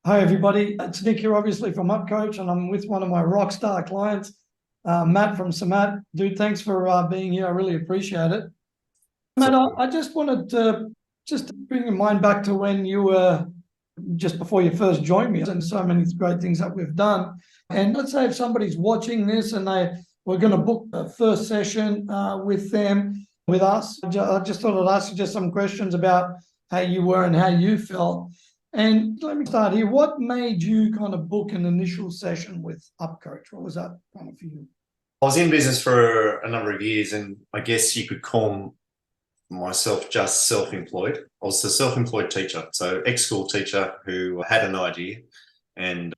Hi, everybody. It's Nick here, obviously, from UpCoach, and I'm with one of my rock star clients, Matt from Sammat. Dude, thanks for being here. I really appreciate it. Matt, I just wanted to just bring your mind back to when you were just before you first joined me, and so many great things that we've done. And let's say if somebody's watching this and we're going to book a first session with us, I just thought I'd ask you just some questions about how you were and how you felt. And let me start here. What made you kind of book an initial session with UpCoach? What was that kind of for you? I was in business for a number of years, and I guess you could call myself just self-employed. I was a self-employed teacher, so ex-school teacher who had an idea and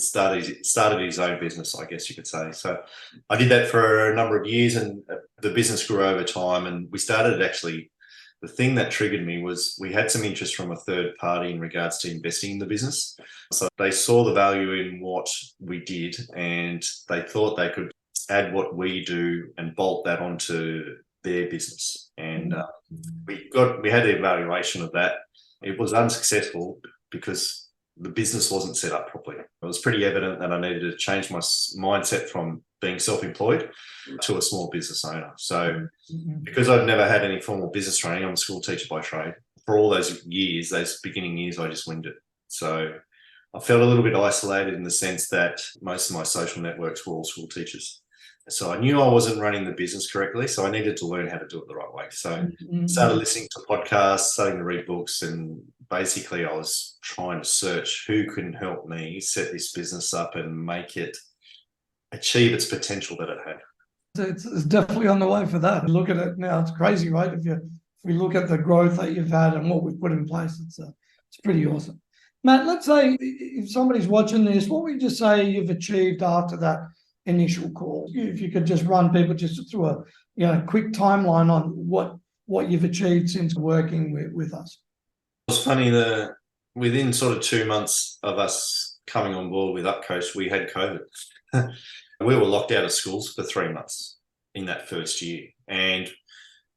started his own business, I guess you could say. So I did that for a number of years, and the business grew over time. And we started actually. The thing that triggered me was we had some interest from a third party in regards to investing in the business. So they saw the value in what we did, and they thought they could add what we do and bolt that onto their business. And we had the evaluation of that. It was unsuccessful because the business wasn't set up properly. It was pretty evident that I needed to change my mindset from being self-employed to a small business owner. So because I'd never had any formal business training, I'm a school teacher by trade. For all those years, those beginning years, I just winged it. So I felt a little bit isolated in the sense that most of my social networks were all school teachers. So I knew I wasn't running the business correctly, so I needed to learn how to do it the right way. So started listening to podcasts, starting to read books, and basically I was trying to search who can help me set this business up and make it achieve its potential that it had. It's definitely on the way for that. Look at it now; it's crazy, right? If we look at the growth that you've had and what we've put in place, it's pretty awesome. Matt, let's say if somebody's watching this, what would you just say you've achieved after that initial call? If you could just run people just through a quick timeline on what you've achieved since working with us. It was funny that within sort of 2 months of us coming on board with UpCoach, we had COVID. We were locked out of schools for 3 months in that first year. And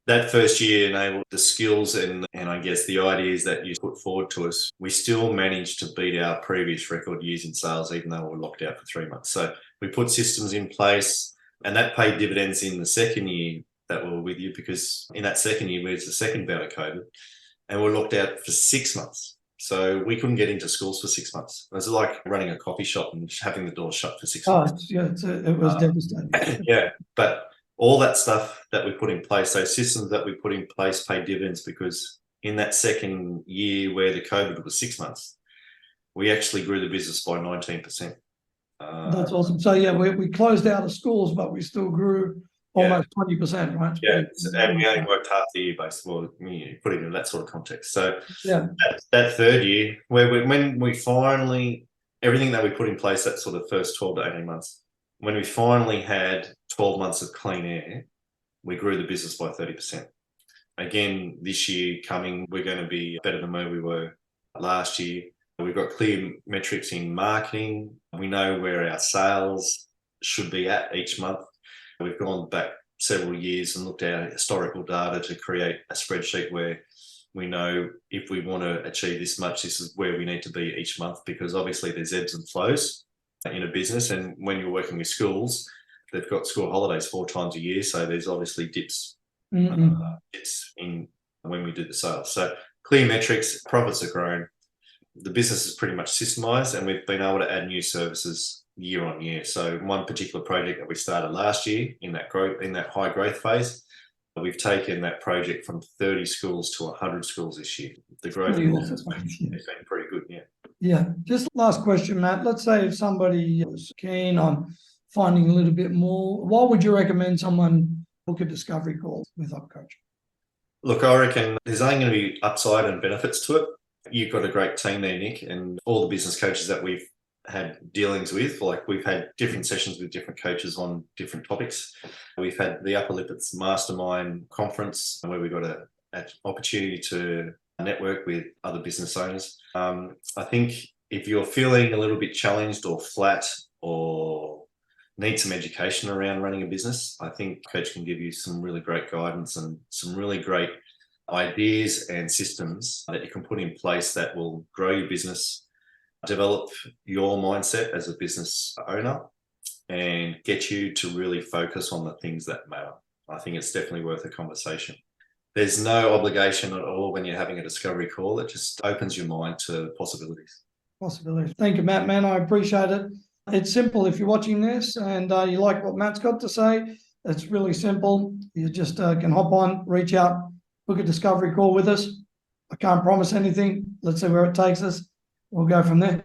that first year enabled the skills and I guess the ideas that you put forward to us. We still managed to beat our previous record years in sales, even though we were locked out for 3 months. So we put systems in place, and that paid dividends in the second year that we were with you, because in that second year, we was the second bout of COVID, and we were locked out for 6 months. So we couldn't get into schools for 6 months. It was like running a coffee shop and having the doors shut for 6 months. Yeah, it was devastating. Yeah, but all that stuff that we put in place, those systems that we put in place paid dividends, because in that second year where the COVID was 6 months, we actually grew the business by 19%. That's awesome. So yeah, we closed out of schools, but we still grew almost 20%, right? Yeah, and we only worked half the year basically, put it in that sort of context. So yeah, that third year, when we finally, everything that we put in place that sort of first 12 to 18 months, when we finally had 12 months of clean air, we grew the business by 30%. Again, this year coming, we're going to be better than where we were last year. We've got clear metrics in marketing. We know where our sales should be at each month. We've gone back several years and looked at historical data to create a spreadsheet where we know if we want to achieve this much, this is where we need to be each month, because obviously there's ebbs and flows in a business. And when you're working with schools, they've got school holidays 4 times a year. So there's obviously dips in when we do the sales. So clear metrics, profits are growing. The business is pretty much systemized, and we've been able to add new services year on year. So one particular project that we started last year in that high growth phase, we've taken that project from 30 schools to 100 schools this year. The growth has been pretty good, yeah. Yeah. Just last question, Matt. Let's say if somebody was keen on finding a little bit more, what would you recommend someone book a discovery call with UpCoach? Look, I reckon there's only going to be upside and benefits to it. You've got a great team there, Nick, and all the business coaches that we've had dealings with, like we've had different sessions with different coaches on different topics. We've had the Upper Lippets Mastermind Conference where we got an opportunity to network with other business owners. I think if you're feeling a little bit challenged or flat or need some education around running a business, I think Coach can give you some really great guidance and some really great ideas and systems that you can put in place that will grow your business, develop your mindset as a business owner and get you to really focus on the things that matter. I think it's definitely worth a conversation. There's no obligation at all when you're having a discovery call. It just opens your mind to possibilities. Possibilities. Thank you, Matt, man. I appreciate it. It's simple. If you're watching this and you like what Matt's got to say, it's really simple. You just can hop on, reach out, book a discovery call with us. I can't promise anything. Let's see where it takes us. We'll go from there.